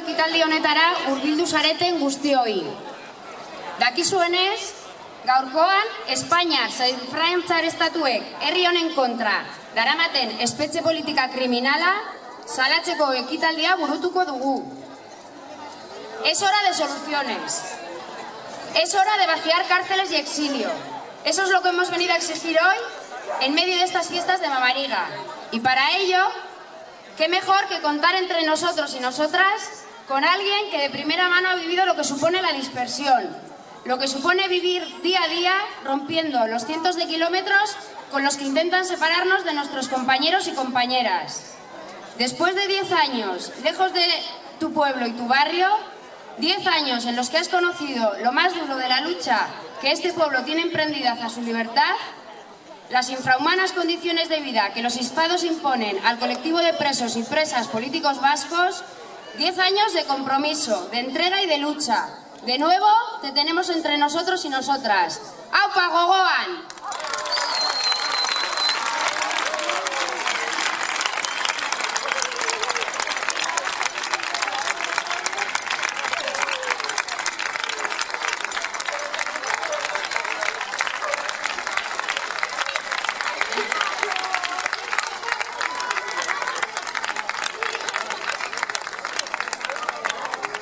ekitaldi honetara hurbildu zareten guztioi. Dakizuenez, gaurkoan Espainiar zein Frantziar estatuek herri honen kontra daramaten espetxe politika kriminala salatzeko ekitaldia burutuko dugu. Es hora de soluciones. Es hora de vaciar cárceles y exilio. Eso es lo que hemos venido a exigir hoy en medio de estas fiestas de Mamariga. Y para ello, qué mejor que contar entre nosotros y nosotras con alguien que de primera mano ha vivido lo que supone la dispersión, lo que supone vivir día a día rompiendo los cientos de kilómetros con los que intentan separarnos de nuestros compañeros y compañeras. Después de 10 años lejos de tu pueblo y tu barrio, 10 años en los que has conocido lo más duro de la lucha que este pueblo tiene emprendida hacia su libertad, las infrahumanas condiciones de vida que los estados imponen al colectivo de presos y presas políticos vascos, 10 años de compromiso, de entrega y de lucha. De nuevo, te tenemos entre nosotros y nosotras. ¡Aupa gogoan!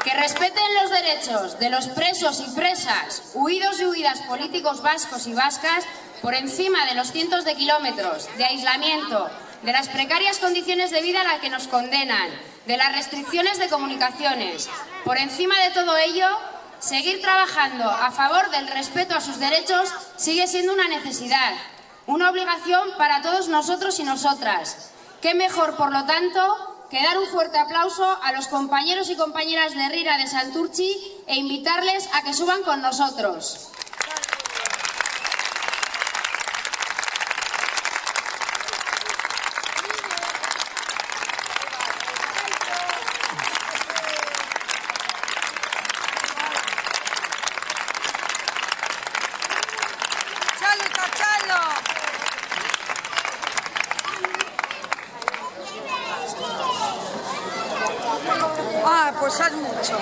Que respeten los derechos de los presos y presas, huidos y huidas políticos vascos y vascas por encima de los cientos de kilómetros de aislamiento, de las precarias condiciones de vida a las que nos condenan, de las restricciones de comunicaciones. Por encima de todo ello, seguir trabajando a favor del respeto a sus derechos sigue siendo una necesidad, una obligación para todos nosotros y nosotras. ¿Qué mejor, por lo tanto, que dar un fuerte aplauso a los compañeros y compañeras de Rira de Santurtzi e invitarles a que suban con nosotros? Pues haz mucho.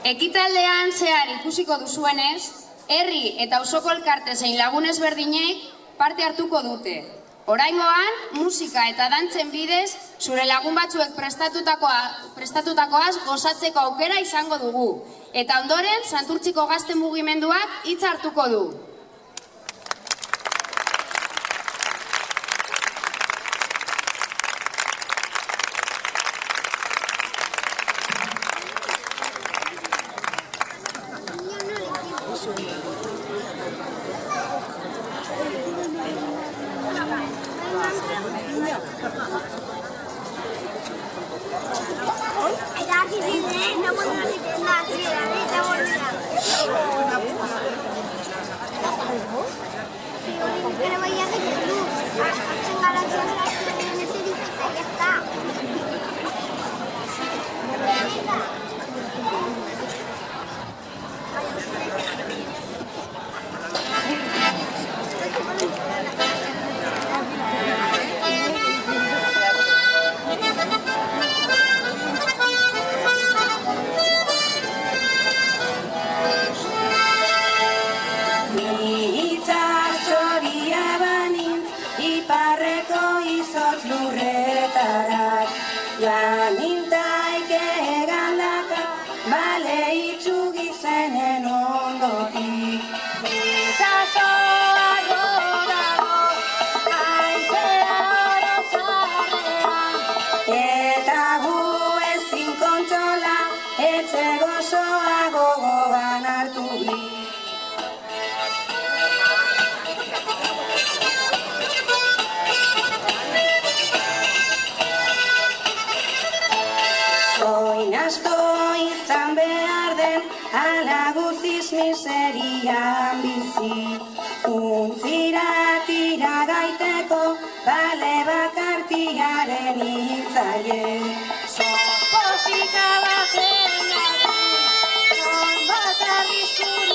Ekitaldean zehar ikusiko duzuenez, herri eta auzoko elkarte zein lagun ezberdinek parte hartuko dute. Oraingoan, musika eta dantzen bidez, zure lagun batzuek prestatutakoaz gozatzeko aukera izango dugu. Eta ondoren, Santurtziko gazte mugimenduak hitz hartuko du. Miserian bizi, untzira tira gaiteko, bale bakartiaren hitzaie. Son posika baten son bakarriztu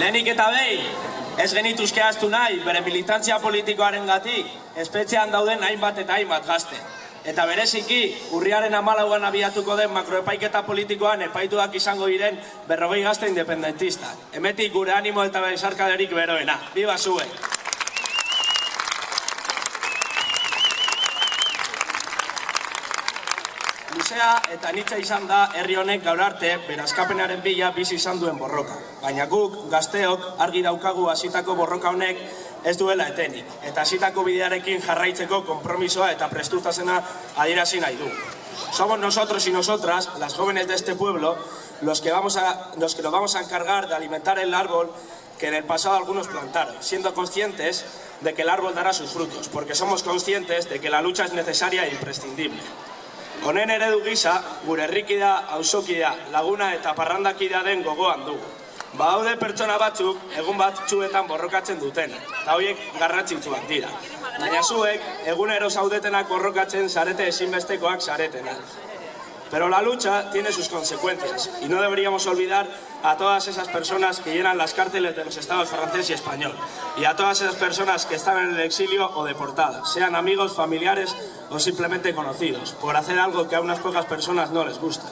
Lehenik eta behin, ez genituzke ahaztu nahi, bere militantzia politikoarengatik espetxean dauden hainbat eta hainbat gazte. Eta bereziki, urriaren 14an abiatuko den makroepaiketa politikoan epaituak izango diren 40 gazte independentistak. Hemetik gure animo eta besarkaderik beroena. Biba zuek! Luzea eta anitza izan da herri honek gaur arte berazkapenaren bila bizi izan duen borroka. Baina guk, gazteok, argi daukagu hasitako borroka honek ez duela etenik. Eta hasitako bidearekin jarraitzeko konpromisoa eta prestutasuna adierazi nahi du. Somos nosotros y nosotras, las jóvenes de este pueblo, los que nos vamos a encargar de alimentar el árbol que en el pasado algunos plantaron, siendo conscientes de que el árbol dará sus frutos, porque somos conscientes de que la lucha es necesaria e imprescindible. Honen eredu gisa, gure herrikida, auzokida, laguna eta parrandakidea den gogoan dugu. Badaude pertsona batzuk egun batzuetan borrokatzen duten, eta horiek garrantzitsuak dira. Baina zuek, egunero zaudetenak borrokatzen zarete ezinbestekoak zaretenak. Pero la lucha tiene sus consecuencias, y no deberíamos olvidar a todas esas personas que llenan las cárceles de los estados francés y español, y a todas esas personas que están en el exilio o deportadas, sean amigos, familiares o simplemente conocidos, por hacer algo que a unas pocas personas no les gusta.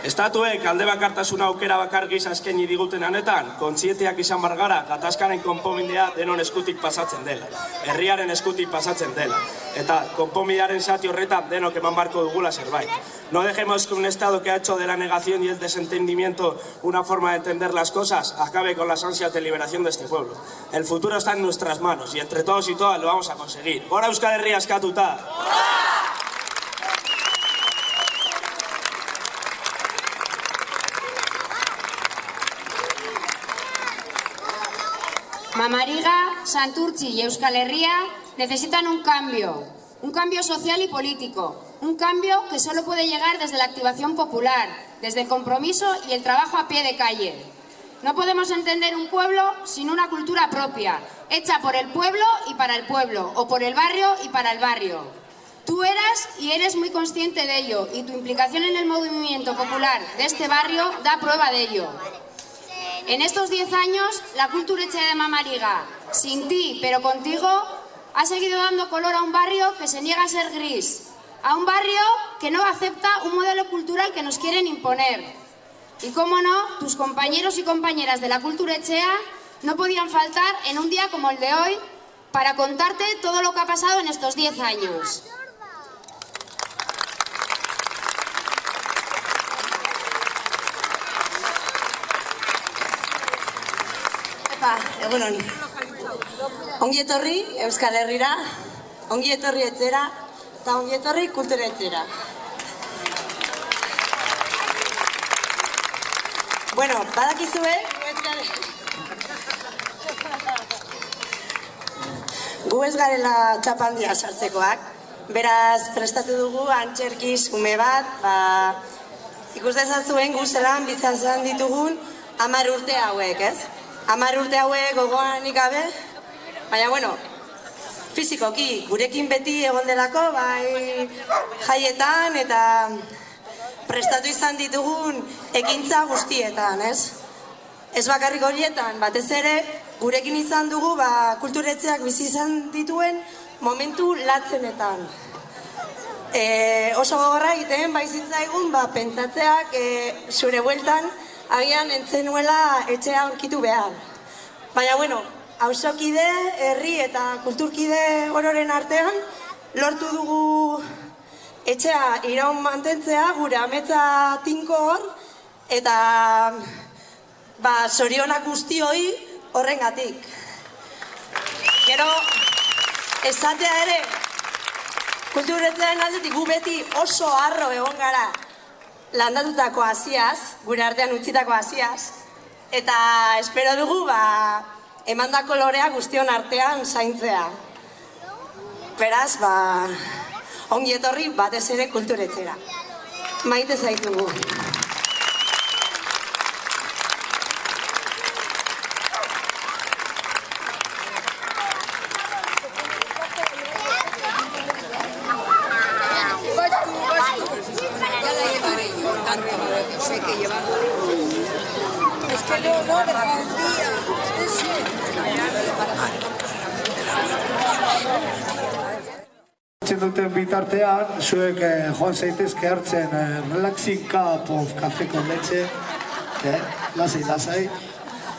Estatuek alde bakartasuna aukera bakar gisa eskaini diguten honetan, kontzienteak izan bargara, gatazkaren konponbidea denon eskutik pasatzen dela, herriaren eskutik pasatzen dela, eta konponbidearen zati horretan denok eman barko dugula zerbait. No dejemos que un Estado que ha hecho de la negación y el desentendimiento una forma de entender las cosas acabe con las ansias de liberación de este pueblo. El futuro está en nuestras manos y entre todos y todas lo vamos a conseguir. ¡Gora Euskal Herria askatuta! Mamariga, Santurtzi y Euskal Herria necesitan un cambio social y político, un cambio que solo puede llegar desde la activación popular, desde el compromiso y el trabajo a pie de calle. No podemos entender un pueblo sin una cultura propia, hecha por el pueblo y para el pueblo, o por el barrio y para el barrio. Tú eras y eres muy consciente de ello, y tu implicación en el movimiento popular de este barrio da prueba de ello. En estos 10 años, la Kulturetxea de Mamariga, sin ti pero contigo, ha seguido dando color a un barrio que se niega a ser gris, a un barrio que no acepta un modelo cultural que nos quieren imponer. Y cómo no, tus compañeros y compañeras de la Kulturetxea no podían faltar en un día como el de hoy para contarte todo lo que ha pasado en estos 10 años. Egunon. Ongi etorri Euskal Herrira, ongi etorri etxera, eta ongi etorri Kulturetxera. Bueno, badakizue, gu ez garela txapandia sartzekoak, beraz prestatu dugu antzerkiz ume bat, ikus dezazuen gu zelan bizazan ditugun 10 urte hauek, ez? 10 urte hauek gogoan ikabe, baina, bueno, fizikoki, gurekin beti egon delako, bai jaietan eta prestatu izan ditugun ekintza guztietan, ez? Ez bakarrik horietan, batez ere, gurekin izan dugu, Kulturetxeak bizi izan dituen momentu latzenetan. Oso gogorra egiten, bai zitzaigun, pentsatzeak zure bueltan, agian entzenuela etxea aurkitu behar. Baina, bueno, auzokide, herri eta kulturkide ororen artean, lortu dugu etxea iraun mantentzea, gure ametsa tinko hor, eta zorionak guztioi horrengatik. Gero, esatea ere, Kulturetxearen aldetik gu beti oso harro egon gara, landatutako hasiaz, gure artean utzitako hasiaz, eta espero dugu emandako lorea guztion artean zaintzea. Beraz, ongi etorri batez ere Kulturetxera. Maite zaitugu. Es que no, deja un día. duten bitartean, zuek joan zaitezke hartzen Relaxing Cup of Café con Leche, lasai,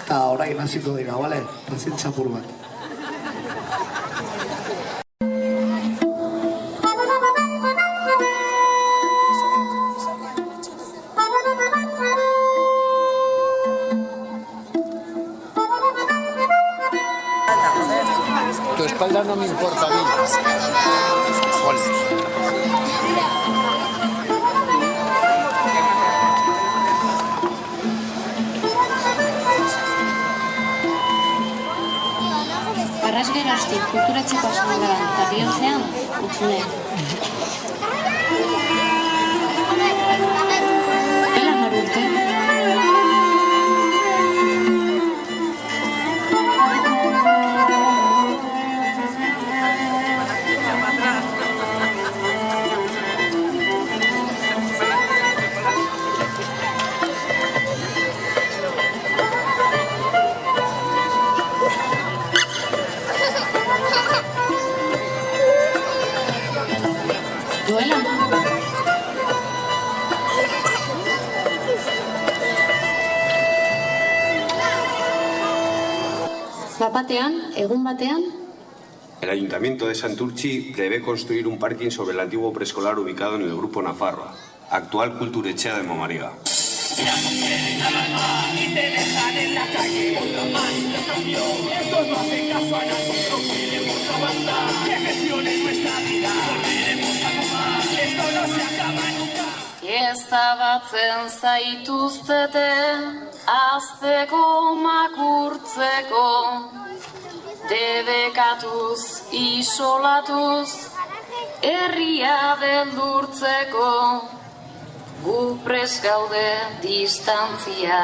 eta orain hasiko dira, bale? Pazientzia apur bat. Tu espalda no me importa a mí. Arras geroztik kulturatzeko asmoan eta bihotzean, utzune. Dela marurte. Duela. Bapatean, egun batean. El Ayuntamiento de Santurtzi prevé construir un parking sobre el antiguo preescolar ubicado en el Grupo Nafarroa, actual Kulturetxea de Mamariga. Ezabatzen zaituztete, azteko makurtzeko, debekatuz, isolatuz, herria beldurtzeko, gu prest gaude distantzia,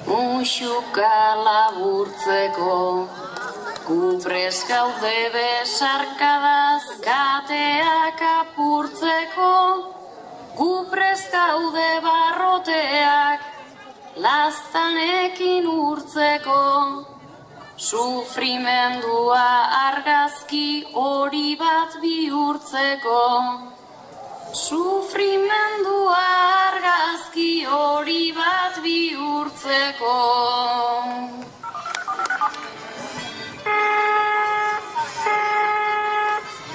muxuka laburtzeko, gu prest gaude besarkadaz, kateak apurtzeko, gu prest gaude barroteak, laztanekin urtzeko, sufrimendua argazki hori bat bihurtzeko, sufrimendua argazki hori bat bihurtzeko.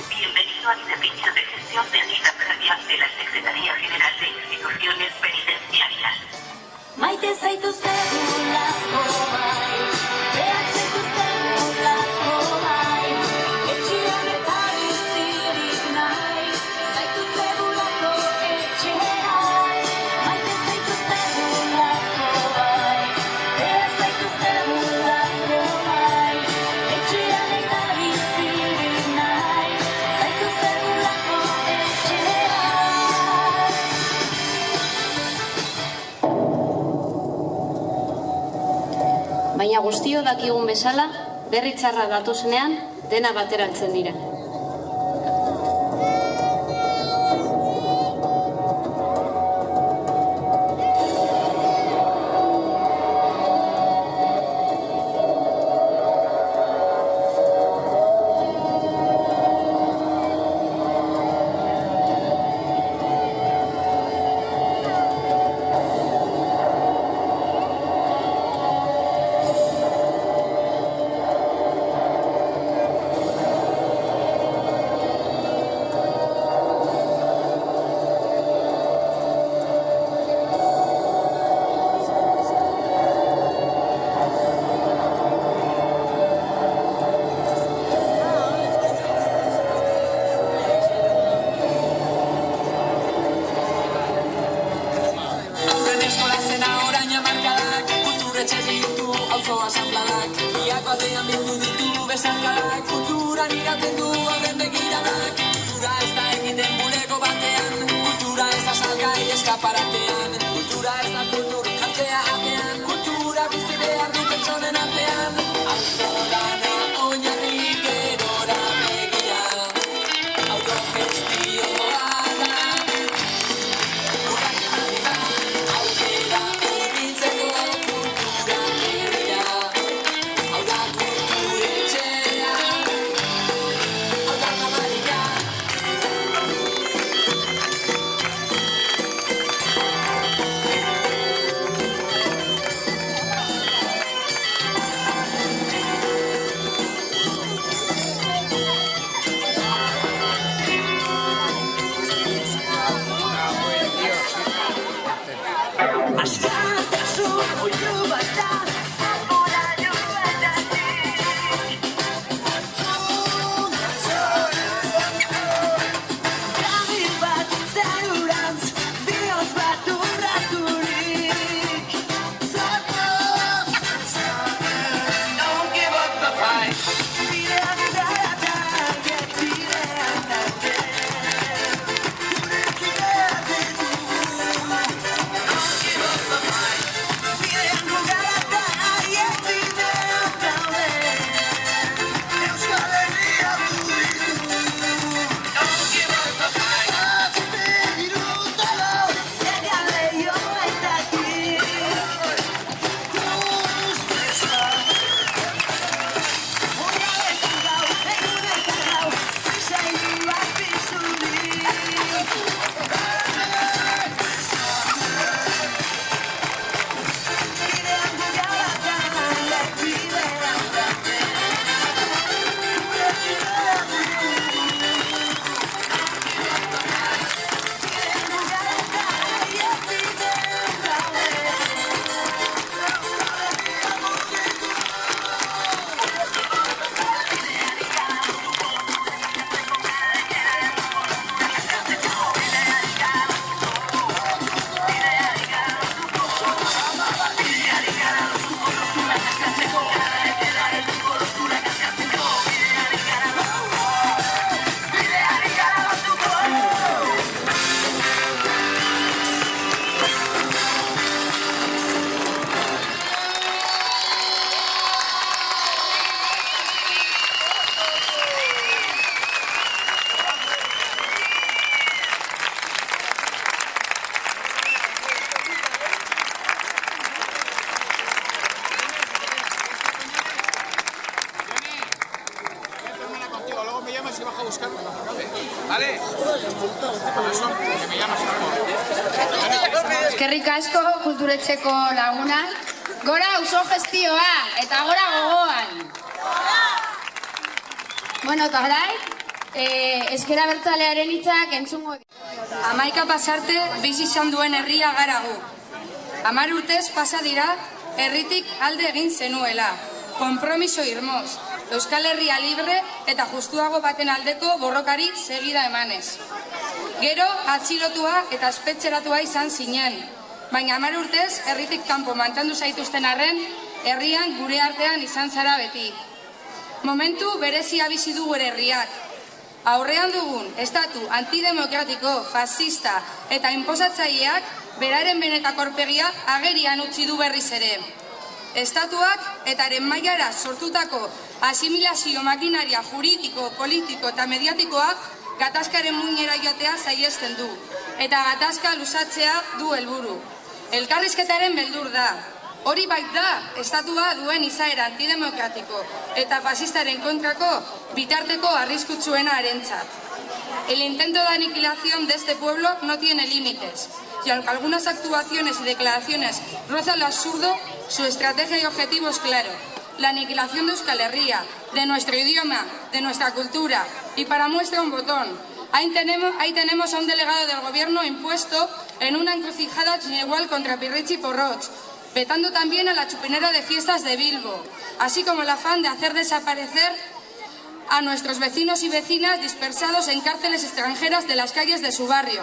Bienvenido al servicio de gestión de ayuda previa de la Secretaría General de Instituciones Penitenciarias. Maite zaituztegulako bai, behar zaituztegulako bai, etxean eta bizirik nahi, zaituztegulako etxean. Maite zaituztegulako bai, behar zaituztegulako bai, etxean eta bizirik nahi, zaituztegulako etxean. Baina guztio dakigun bezala, berri txarra datozenean, dena bateratzen dira. llamas y bajo a buscarlo cuando acabe. ¿Vale? Eso, que me llamas algo. Eskerrik asko kulturetxeko lagunak. Gora auzo gestioa eta gora gogoan. Bueno, eta orai, ezker abertzalearen hitzak entzungo. 11 pasarte bizi izan duen herria gara gu. 10 urtez pasa dira herritik alde egin zenuela. Konpromiso irmoz, Euskal Herria libre eta justuago baten aldeko borrokari segida emanez. Gero atxilotua eta espetxeratua izan zinen, baina 10 urtez herritik kanpo mantendu zaituzten arren, herrian gure artean izan zara beti. Momentu berezia bizi du gure herriak. Aurrean dugun estatu antidemokratiko, fascista eta inposatzaileak beraren benetako aurpegia agerian utzi du berriz ere. Estatuak eta haren mailara sortutako asimilazio makinaria juridiko, politiko eta mediatikoak gatazkaren muinera joatea saiesten du, eta gatazka luzatzea du helburu. Elkarrizketaren beldur da. Hori bait da, estatua duen izaera antidemokratiko eta fascistaren kontrako bitarteko arriskutsuena harentzat. El intento de aniquilación de este pueblo no tiene límites, y aunque algunas actuaciones y declaraciones rozan lo absurdo, su estrategia y objetivo es claro: la aniquilación de Euskal Herria, de nuestro idioma, de nuestra cultura, y para muestra un botón. Ahí tenemos a un delegado del gobierno impuesto en una encrucijada sin igual contra Pirritx y Porroch, vetando también a la chupinera de fiestas de Bilbo, así como el afán de hacer desaparecer a nuestros vecinos y vecinas dispersados en cárceles extranjeras de las calles de su barrio,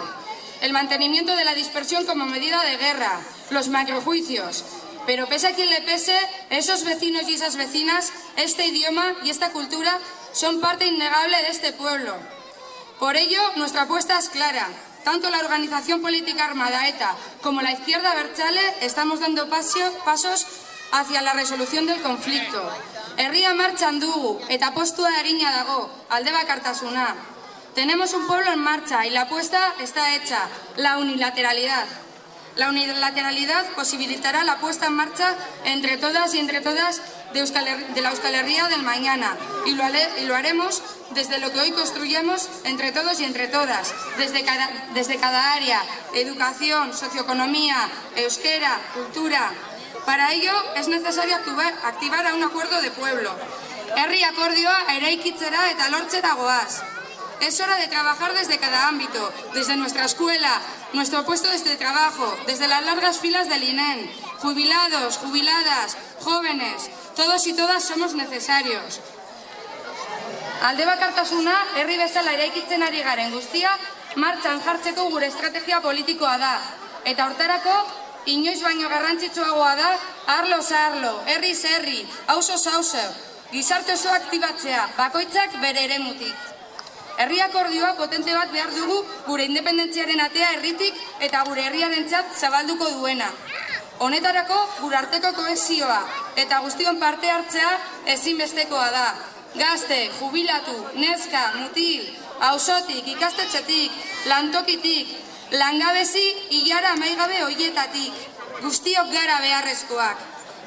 el mantenimiento de la dispersión como medida de guerra, los macrojuicios. Pero pese a quien le pese, esos vecinos y esas vecinas, este idioma y esta cultura son parte innegable de este pueblo. Por ello, nuestra apuesta es clara. Tanto la organización política armada ETA como la izquierda abertzale estamos dando pasos hacia la resolución del conflicto. Herria martxan dugu eta postua egina dago, alde bakartasuna. Tenemos un pueblo en marcha y la apuesta está hecha, la unilateralidad. La unilateralidad posibilitará la puesta en marcha entre todas y entre todas de la Euskal Herria del mañana, y lo haremos desde lo que hoy construyamos entre todos y entre todas, desde cada área: educación, socioeconomía, euskera, cultura. Para ello es necesario activar a un acuerdo de pueblo. Herri akordioa eraikitzera eta lortzera goaz. Es hora de trabajar desde cada ámbito, desde nuestra escuela, nuestro puesto de trabajo, desde las largas filas del INEN, jubilados, jubiladas, jóvenes, todos y todas somos necesarios. Alde bakartasuna, herri bezala eraikitzen ari garen guztia, martxan jartzeko gure estrategia politikoa da. Eta hortarako, inoiz baino garrantzitsuagoa da, arloz arlo, herriz herri, auzoz auzo, gizarte oso aktibatzea, bakoitzak bere eremutik. Herri akordioa potente bat behar dugu gure independentziaren atea herritik eta gure herriarentzat zabalduko duena. Honetarako gure arteko kohesioa eta guztion parte hartzea ezinbestekoa da. Gazte, jubilatu, neska, mutil, auzotik, ikastetxetik, lantokitik, langabezi ilara amaigabe hoietatik, guztiok gara beharrezkoak.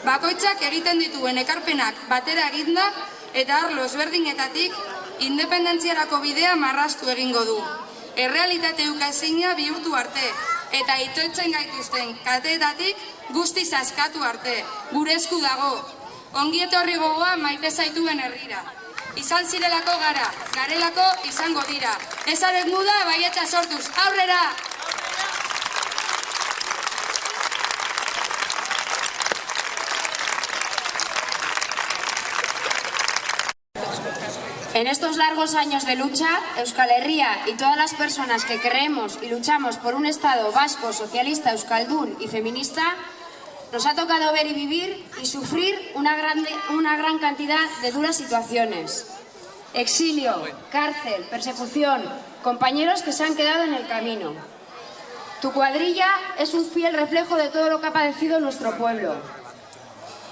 Bakoitzak egiten dituen ekarpenak batera eginda eta arlo ezberdinetatik independentziarako bidea marraztu egingo du. Errealitate ukaezina bihurtu arte, eta itotzen gaituzten kateetatik guztiz askatu arte, gure esku dago. Ongi etorri gogoa maite zaituen herrira. Izan zirelako gara, garelako izango dira. Ezaren muda baietza sortuz, aurrera! En estos largos años de lucha, Euskal Herria y todas las personas que creemos y luchamos por un Estado vasco, socialista, euskaldún y feminista, nos ha tocado ver y vivir y sufrir una gran cantidad de duras situaciones. Exilio, cárcel, persecución, compañeros que se han quedado en el camino. Tu cuadrilla es un fiel reflejo de todo lo que ha padecido nuestro pueblo.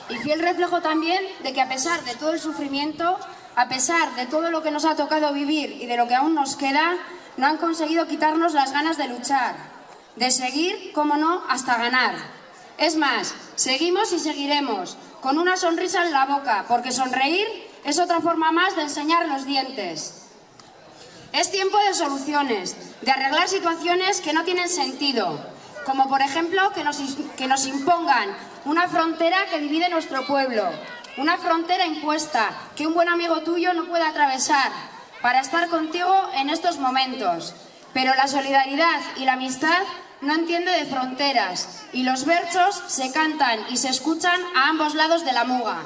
Y fiel reflejo también de que a pesar de todo el sufrimiento, a pesar de todo lo que nos ha tocado vivir y de lo que aún nos queda, no han conseguido quitarnos las ganas de luchar, de seguir, como no, hasta ganar. Es más, seguimos y seguiremos, con una sonrisa en la boca, porque sonreír es otra forma más de enseñar los dientes. Es tiempo de soluciones, de arreglar situaciones que no tienen sentido, como por ejemplo que nos impongan una frontera que divide nuestro pueblo, una frontera impuesta que un buen amigo tuyo no puede atravesar para estar contigo en estos momentos. Pero la solidaridad y la amistad no entiende de fronteras y los berchos se cantan y se escuchan a ambos lados de la muga.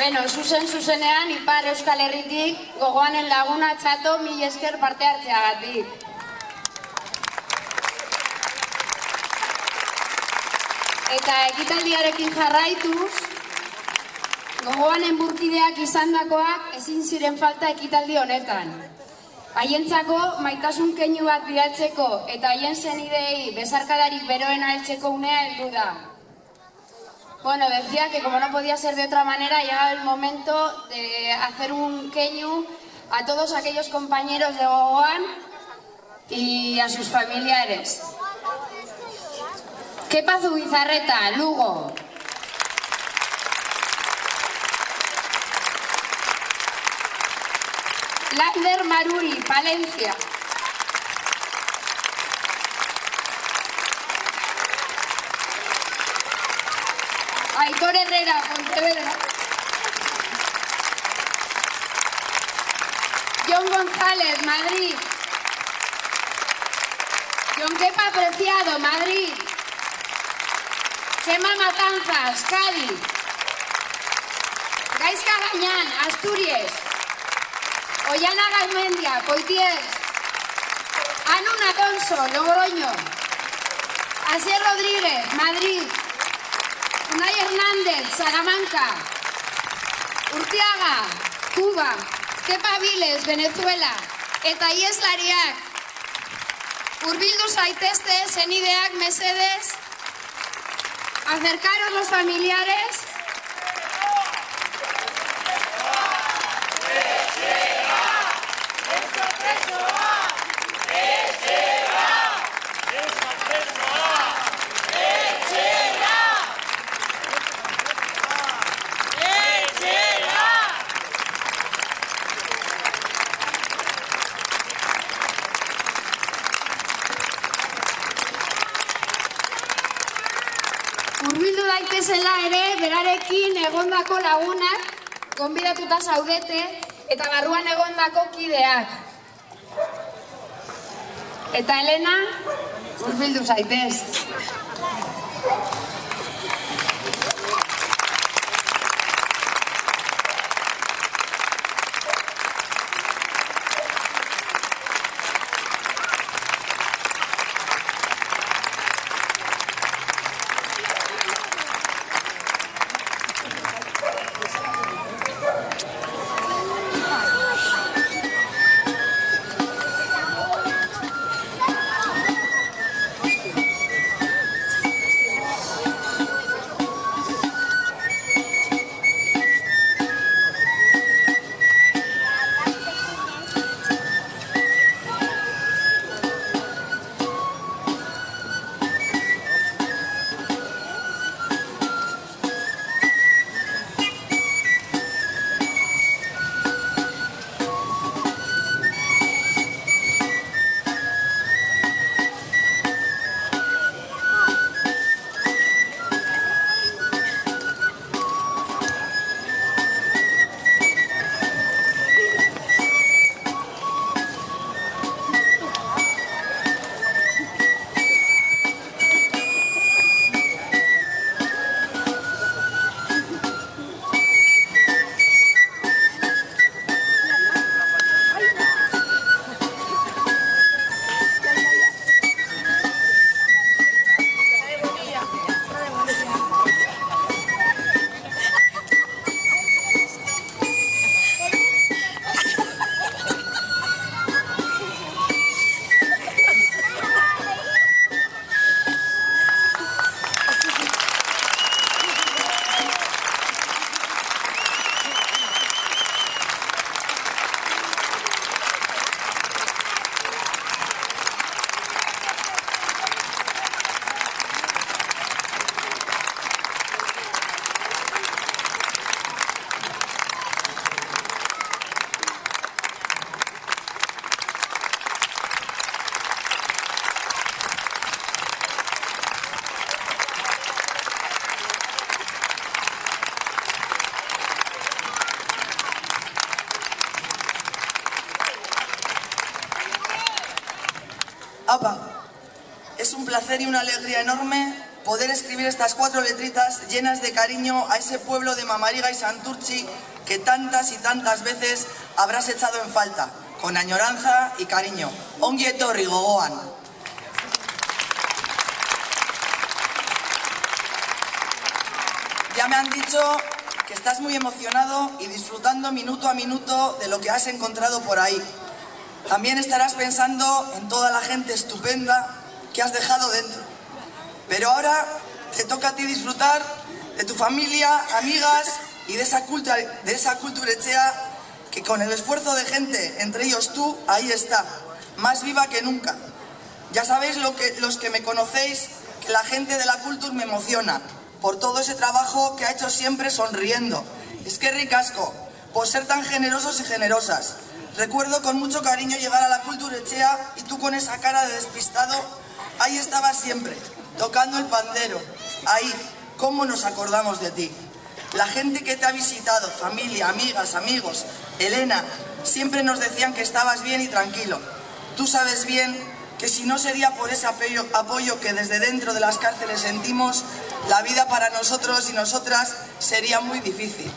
Beno, zuzenean, Ipar Euskal Herritik gogoanen laguna txato, mil esker parte hartzeagatik. Eta ekitaldiarekin jarraituz, gogoanen burkideak izandakoak ezin ziren falta ekitaldi honetan. Haientzako maitasun keinu bat bidaltzeko eta haien zenidei besarkadarik beroena heltzeko unea heldu da. Bueno, decía que como no podía ser de otra manera, ha llegado el momento de hacer un keñu a todos aquellos compañeros de Gogoan y a sus familiares. Kepazu Bizarreta, Lugo. Lander Maruri, Palencia. Aitor Herrera, Pontevedra. John González, Madrid. John Kepa Preciado, Madrid. Chema Matanzas, Cádiz. Gaizka Gañán, Asturias. Ollana Garmendia, Poitiers. Anu Alonso, Logroño. Asier Rodríguez, Madrid. Unai Hernández, Salamanca. Urtiaga, Cuba. Kepa Viles, Venezuela. Eta ieslariak. Hurbildu zaitezte, senideak, mesedes. Acercaros los familiares. Hurbildu daitezela ere, berarekin egondako lagunak, gonbidatuta zaudete, eta barruan egondako kideak. Eta Elena, hurbildu zaitez. Apa, es un placer y una alegría enorme poder escribir estas 4 letritas llenas de cariño a ese pueblo de Mamariga y Santurtzi que tantas y tantas veces habrás echado en falta, con añoranza y cariño. Ongi etorri gogoan. Ya me han dicho que estás muy emocionado y disfrutando minuto a minuto de lo que has encontrado por ahí. También estarás pensando en toda la gente estupenda que has dejado dentro. Pero ahora te toca a ti disfrutar de tu familia, amigas y de esa culturechea que con el esfuerzo de gente, entre ellos tú, ahí está, más viva que nunca. Ya sabéis los que me conocéis, que la gente de la cultura me emociona por todo ese trabajo que ha hecho siempre sonriendo. Eskerrik asko, por ser tan generosos y generosas. Recuerdo con mucho cariño llegar a la culturechea y tú con esa cara de despistado, ahí estabas siempre, tocando el pandero. Ahí, ¿cómo nos acordamos de ti? La gente que te ha visitado, familia, amigas, amigos, Elena, siempre nos decían que estabas bien y tranquilo. Tú sabes bien que si no sería por ese apoyo que desde dentro de las cárceles sentimos, la vida para nosotros y nosotras sería muy difícil.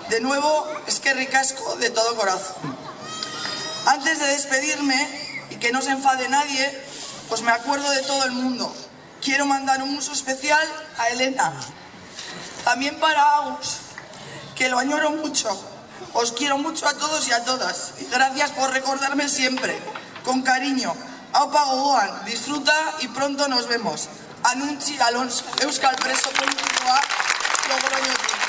De nuevo, eskerrik asko de todo corazón. Antes de despedirme, y que no se enfade nadie, pues me acuerdo de todo el mundo. Quiero mandar un uso especial a Elena. También para Agus, que lo añoro mucho. Os quiero mucho a todos y a todas. Y gracias por recordarme siempre. Con cariño. Aupa gogoan, disfruta y pronto nos vemos. Anuntzi Alonso, Euskal preso politikoa, Logroñotik.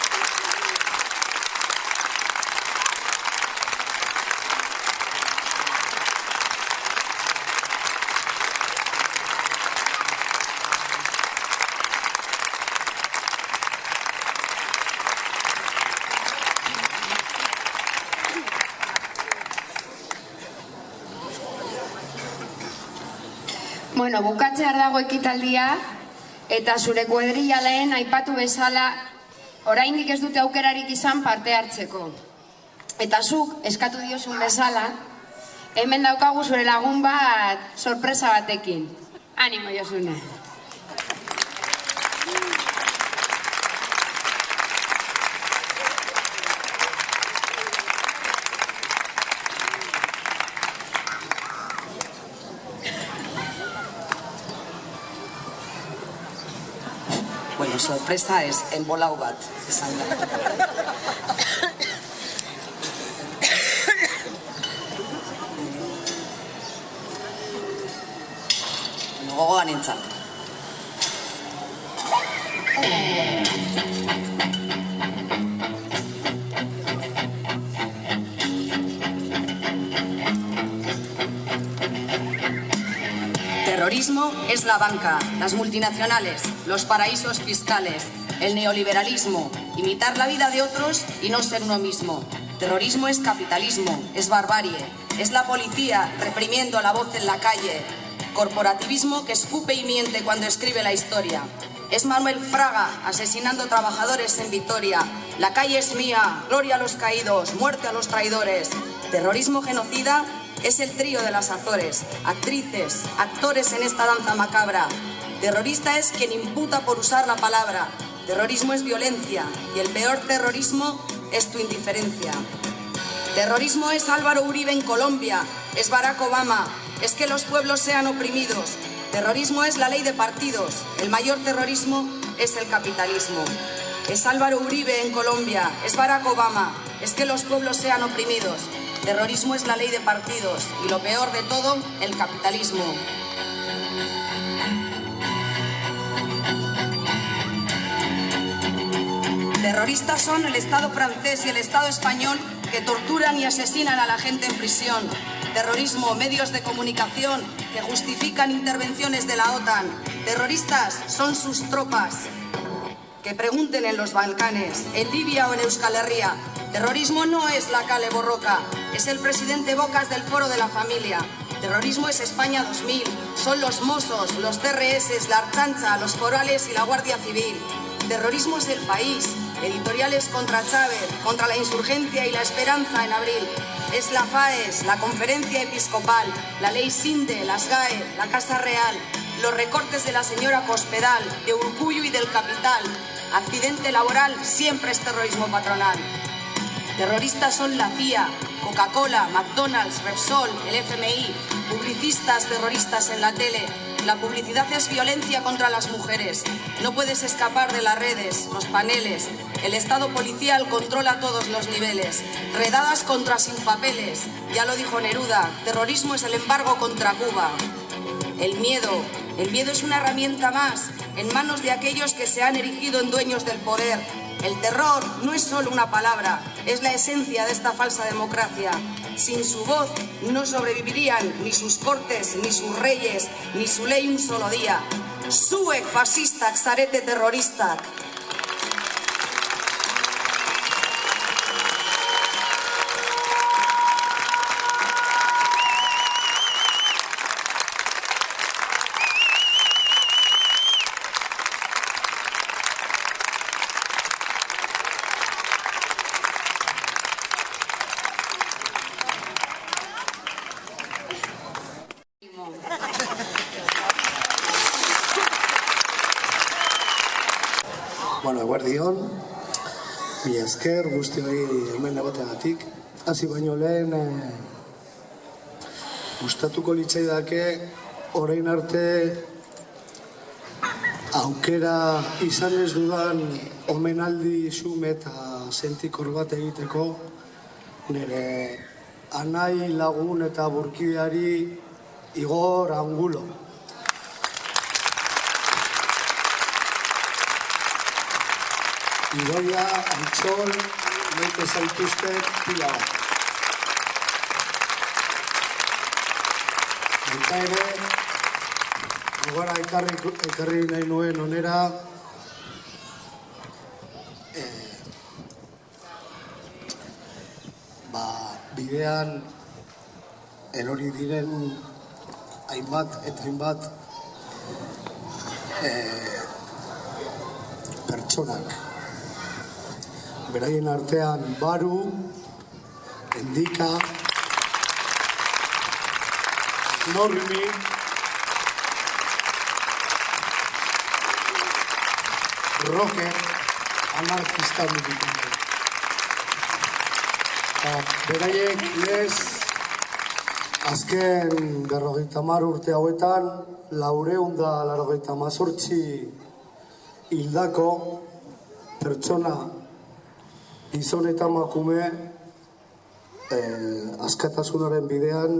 Bueno, bukatzear dago ekitaldia, eta zure kuadrilla lehen aipatu bezala, oraindik ez dute aukerarik izan parte hartzeko. Eta zuk, eskatu diozun bezala, hemen daukagu zure lagun bat sorpresa batekin. Animo, Josune. Bueno, sorpresa es enbolau bat, esan da. Gogoan entzat. Terrorismo es la banca, las multinacionales, los paraísos fiscales, el neoliberalismo, imitar la vida de otros y no ser uno mismo. Terrorismo es capitalismo, es barbarie, es la policía reprimiendo la voz en la calle, corporativismo que escupe y miente cuando escribe la historia. Es Manuel Fraga asesinando trabajadores en Vitoria. La calle es mía, gloria a los caídos, muerte a los traidores. Terrorismo genocida es el trío de las Azores, actrices, actores en esta danza macabra. Terrorista es quien imputa por usar la palabra. Terrorismo es violencia y el peor terrorismo es tu indiferencia. Terrorismo es Álvaro Uribe en Colombia, es Barack Obama, es que los pueblos sean oprimidos. Terrorismo es la ley de partidos, el mayor terrorismo es el capitalismo. Es Álvaro Uribe en Colombia, es Barack Obama, es que los pueblos sean oprimidos. Terrorismo es la ley de partidos y lo peor de todo, el capitalismo. Terroristas son el Estado francés y el Estado español que torturan y asesinan a la gente en prisión. Terrorismo, medios de comunicación que justifican intervenciones de la OTAN. Terroristas son sus tropas. Que pregunten en los Balcanes, en Libia o en Euskal Herria. Terrorismo no es la Kale Borroka, es el presidente Bocas del Foro de la Familia. Terrorismo es España 2000, son los Mossos, los CRS, la Archancha, los forales y la Guardia Civil. Terrorismo es El País, editoriales contra Chávez, contra la insurgencia y la esperanza en abril. Es la FAES, la Conferencia Episcopal, la Ley Sinde, las GAE, la Casa Real, los recortes de la señora Cospedal, de Urkullu y del Capital. Accidente laboral siempre es terrorismo patronal. Terroristas son la CIA, Coca-Cola, McDonald's, Repsol, el FMI, publicistas terroristas en la tele. La publicidad es violencia contra las mujeres. No puedes escapar de las redes, los paneles. El Estado policial controla todos los niveles. Redadas contra sin papeles. Ya lo dijo Neruda, terrorismo es el embargo contra Cuba. El miedo es una herramienta más en manos de aquellos que se han erigido en dueños del poder. El terror no es solo una palabra, es la esencia de esta falsa democracia. Sin su voz no sobrevivirían ni sus cortes, ni sus reyes, ni su ley un solo día. Zuek fascistak zarete terroristak. Bueno, eguerdion, mi esker guzti hori hemen egoteagatik. Hasi baino lehen gustatuko litzaidake orain arte aukera izan ez dudan omenaldi xume eta sentikor bat egiteko nire anai lagun eta burkideari Igor Angulo. Idoia, Aitzol, maite zaituztet pila bat. Eta ere, gogora ekarri nahi nuen onera, bidean erori diren hainbat eta hainbat pertsonak. Beraien artean Baru, Endika, Normi, Roque, anarkista militante. Beraiek lez, azken 50 urte hauetan, 488 hildako pertsona gizon eta emakume askatasunaren bidean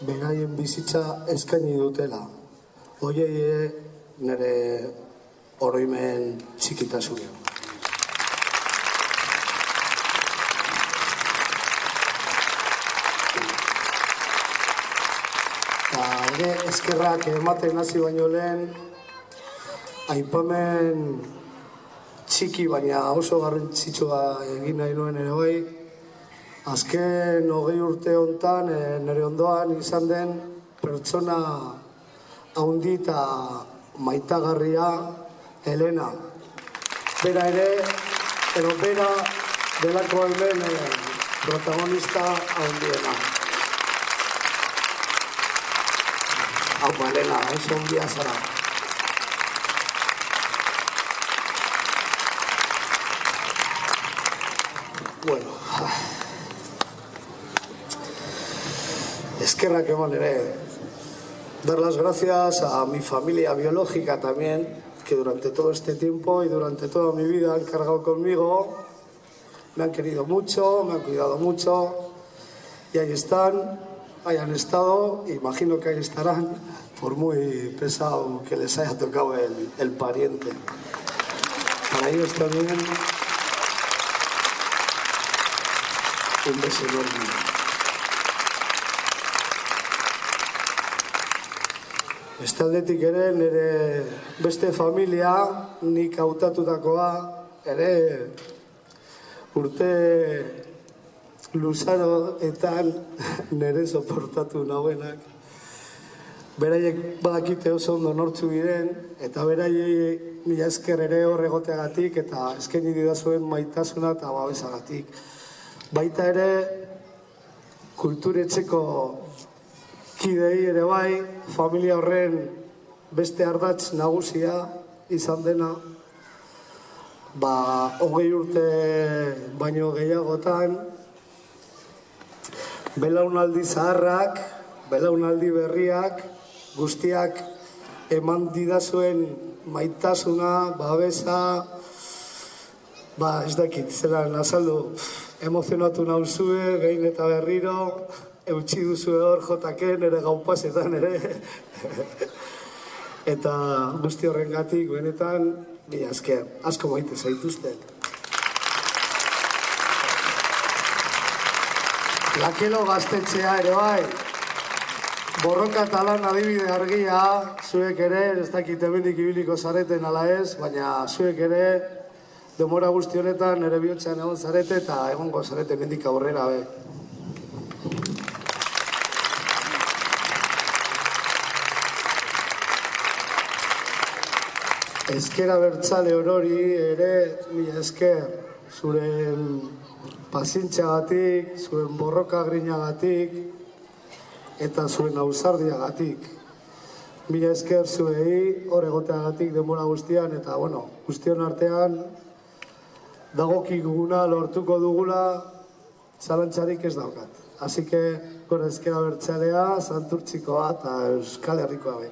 beraien bizitza eskaini dutela. Hoiei ere nire oroimen txikitasunean. Ere eskerrak ematen hasi baino lehen, aipamen txiki baina oso garrantzitsua egin nahi nuen ere bai. Azken 20 urte hontan nire ondoan izan den pertsona haundi eta maitagarria Elena. Bera ere, edo bera delako hemen protagonista haundiena. Hau, Elena, oso ondia zara. Bueno, eskerrak eman ere. Dar las gracias a mi familia biológica también, que durante todo este tiempo y durante toda mi vida han cargado conmigo, me han querido mucho, me han cuidado mucho, y ahí están, ahí han estado, imagino que ahí estarán, por muy pesado que les haya tocado el pariente. Para ellos también un beso enorme. Bestaldetik ere, nire beste familia, nik hautatutakoa, ere urte luzaroetan nire soportatu nahuenak. Beraiek badakite oso ondo nortzu diren, eta beraiei mila esker ere hor egoteagatik, eta eskaini didazuen maitasuna eta babesagatik. Baita ere, kulturetxeko kidei ere bai, familia horren beste ardatz nagusia izan dena, 20 urte baino gehiagotan, belaunaldi zaharrak, belaunaldi berriak, guztiak eman didazuen maitasuna, babesa, ez dakit, zelan azaldu, emozionatu nauzue, behin eta berriro, eutxi duzue hor jotaken, ere gaupasetan ere. Eta guzti horrengatik, benetan, mila esker, asko maite zaituzten. Lakelo gaztetxea ere bai, borroka eta lan adibide argia, zuek ere, ez dakit hemendik ibiliko zareten ala ez, baina zuek ere, denbora guzti honetan nire bihotzean egon zarete eta egongo zarete mendik aurrera be. Ezkera bertzale orori ere mila esker zuren pazientziagatik, zuen borroka grinagatik eta zuen ausardiagatik. Mila esker zuei hor egoteagatik denbora guztian eta bueno, guztion artean dagokiguna lortuko dugula zalantzarik ez daukat. Así que, gora ezker abertzalea, Santurtzikoa eta Euskal Herrikoa be.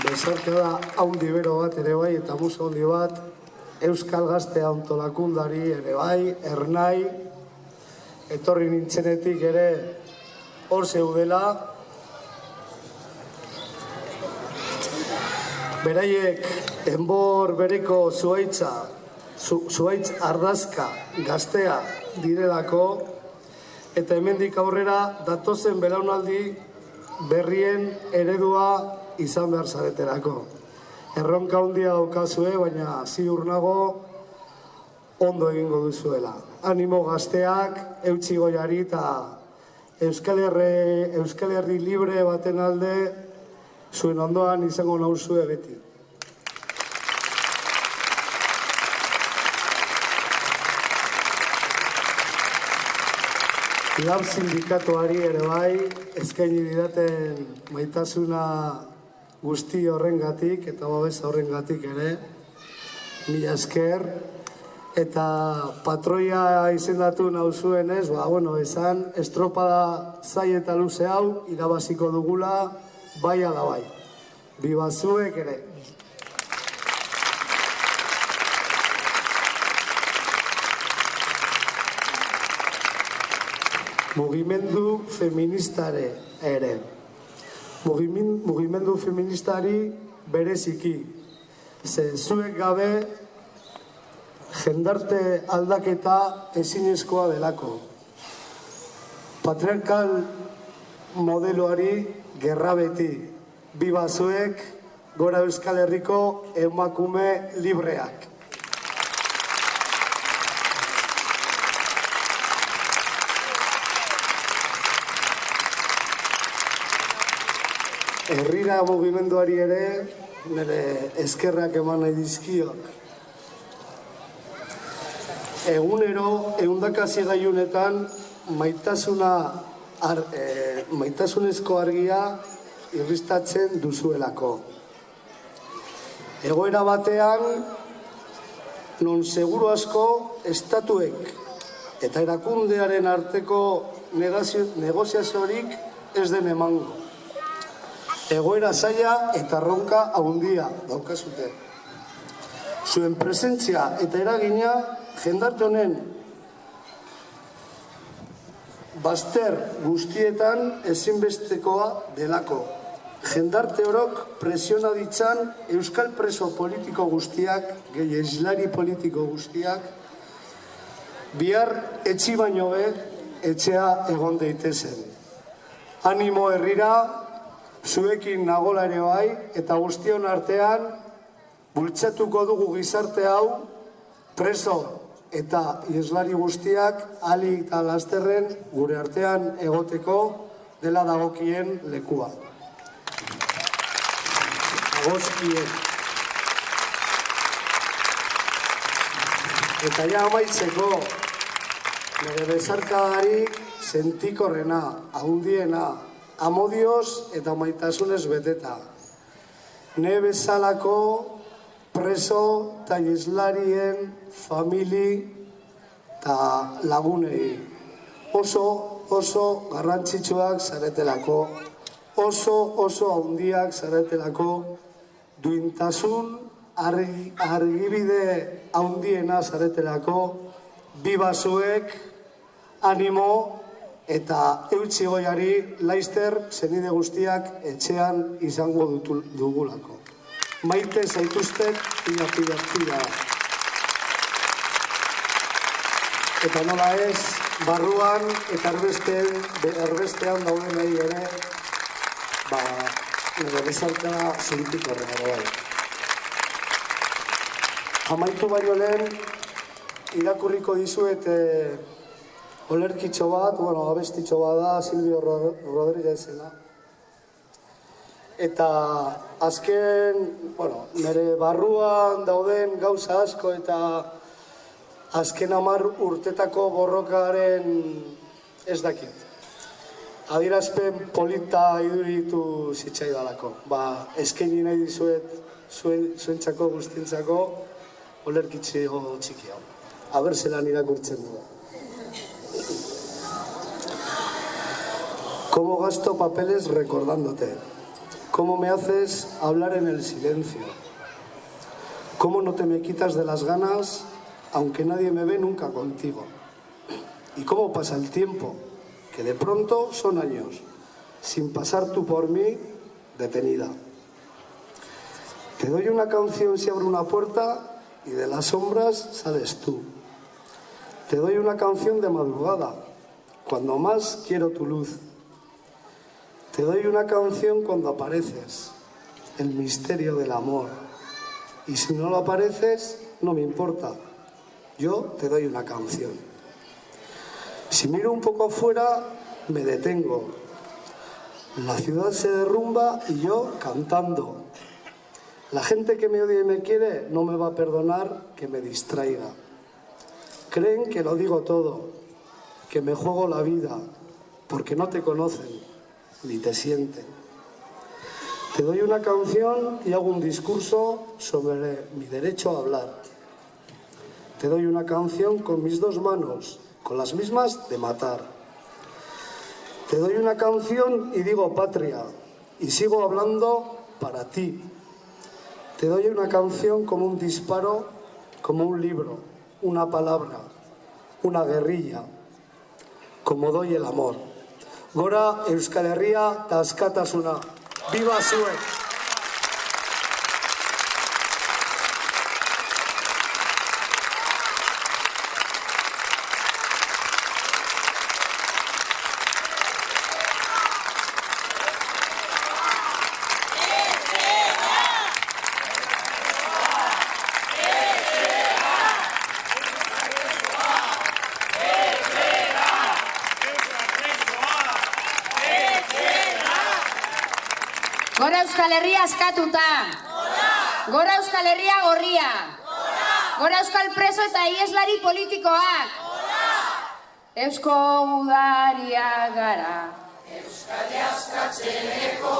Besarkada haundi bero bat ere bai, eta musa haundi bat, Euskal Gazte Antolakundari ere bai, Ernai, etorri nintzenetik ere hor zeudela. Beraiek enbor bereko zuhaitz ardazka gaztea direlako, eta hemendik aurrera datozen belaunaldi berrien eredua izan behar zareterako. Erronka handia daukazue, baina ziur nago ondo egingo duzuela. Animo gazteak, eutsi goiari eta Euskal Herri libre baten alde zuen ondoan izango nauzue beti. Lab sindikatuari ere bai, eskaini didaten maitasuna guzti horrengatik eta babesa horrengatik ere, mila esker, eta patroia izendatu nauzuenez, esan, estropada zai eta luze hau irabaziko dugula, bai ala bai. Biba zuek ere. Mugimendu feministare ere. Mugimendu feministari bereziki. Ze zuek gabe jendarte aldaketa ezinezkoa delako. Patriarkal modeloari gerra beti. Biba zuek, gora Euskal Herriko emakume libreak. Herrira mugimenduari ere, nire eskerrak eman nahi dizkiok. Egunero, ehundaka ziegaiunetan, maitasunezko argia irristatzen duzuelako. Egoera batean, non seguru asko, estatuek eta erakundearen arteko negoziaziorik ez den emango. Egoera zaila eta ronka handia daukazute. Zuen presentzia eta eragina jendarte honen bazter guztietan ezinbestekoa delako. Jendarte orok presiona ditzan euskal preso politiko guztiak, gehi hizlari politiko guztiak, bihar etxi baino be, etxea egon daitezen. Animo herrira, zuekin nagola ere bai, eta guztion artean, bultzatuko dugu gizarte hau, preso eta hizlari guztiak, ahalik eta lasterren gure artean egoteko dela dagokien lekua. Agozkien. Eta ja amaitzeko, nire besarkadari sentikorrena, ahundiena, amodioz eta maitasunez beteta. Ne bezalako preso eta hizlarien famili eta lagunei. Oso garrantzitsuak zaretelako, oso handiak zaretelako, duintasun argibide handiena zaretelako, biba zuek, animo, eta eutsi goiari laizter zenide guztiak etxean izango dugulako. Maite zaituzten pila. Eta nola ez, barruan eta erbestean dauden nahi ere, nire bezarka zintik horrela bai. Amaitu baino lehen, irakurriko dizuet olerkitxo bat, abestitxo bat da, Silvio Rodríguezena. Eta azken, nire barruan dauden gauza asko eta azken 10 urtetako borrokaren ez dakit. adierazpen polita iduritu zitzaidalako. Eskaini nahi dizuet zuentzako guztientzako olerkitxego txiki hau. Aber zelan irakurtzen du. ¿Cómo gasto papeles recordándote? ¿Cómo me haces hablar en el silencio? ¿Cómo no te me quitas de las ganas, aunque nadie me ve nunca contigo? ¿Y cómo pasa el tiempo? Que de pronto son años, sin pasar tú por mí, detenida. Te doy una canción si abro una puerta y de las sombras sales tú. Te doy una canción de madrugada, cuando más quiero tu luz. Te doy una canción cuando apareces, el misterio del amor. Y si no lo apareces, no me importa, yo te doy una canción. Si miro un poco afuera, me detengo. La ciudad se derrumba y yo cantando. La gente que me odia y me quiere no me va a perdonar que me distraiga. Creen que lo digo todo, que me juego la vida, porque no te conocen ni te sienten. Te doy una canción y hago un discurso sobre mi derecho a hablar. Te doy una canción con mis dos manos, con las mismas de matar. Te doy una canción y digo patria, y sigo hablando para ti. Te doy una canción como un disparo, como un libro, una palabra, una guerrilla, como doy el amor. Gora Euskal Herria eta askatasuna. Viva zuek! Gora Euskal Herria askatuta! Gora Euskal Herria gorria! Gora Euskal preso eta ieslari politikoak! Eusko udaria gara! Euskadi askatzeneko,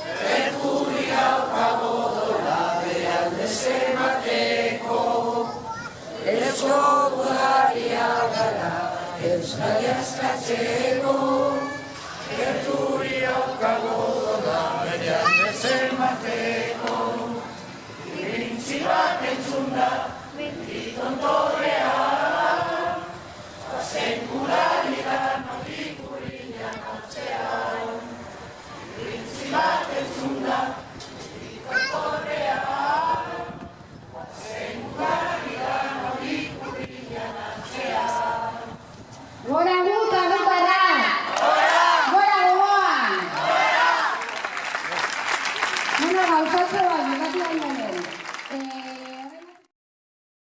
Merkuria okabodola behar dezemateko. Eusko udaria gara, Euskadi askatzeko, Merkuria okabodola behar dezemateko. Irintzi bat entzunda, menditon torrean, Sekularitan notik urriñan atzean. Irintzi bat entzunda, menditon torrean, Sekularitan notik urriñan atzean. Gora guta gutarra! Gora gogoan! Bueno, gauzatze bat,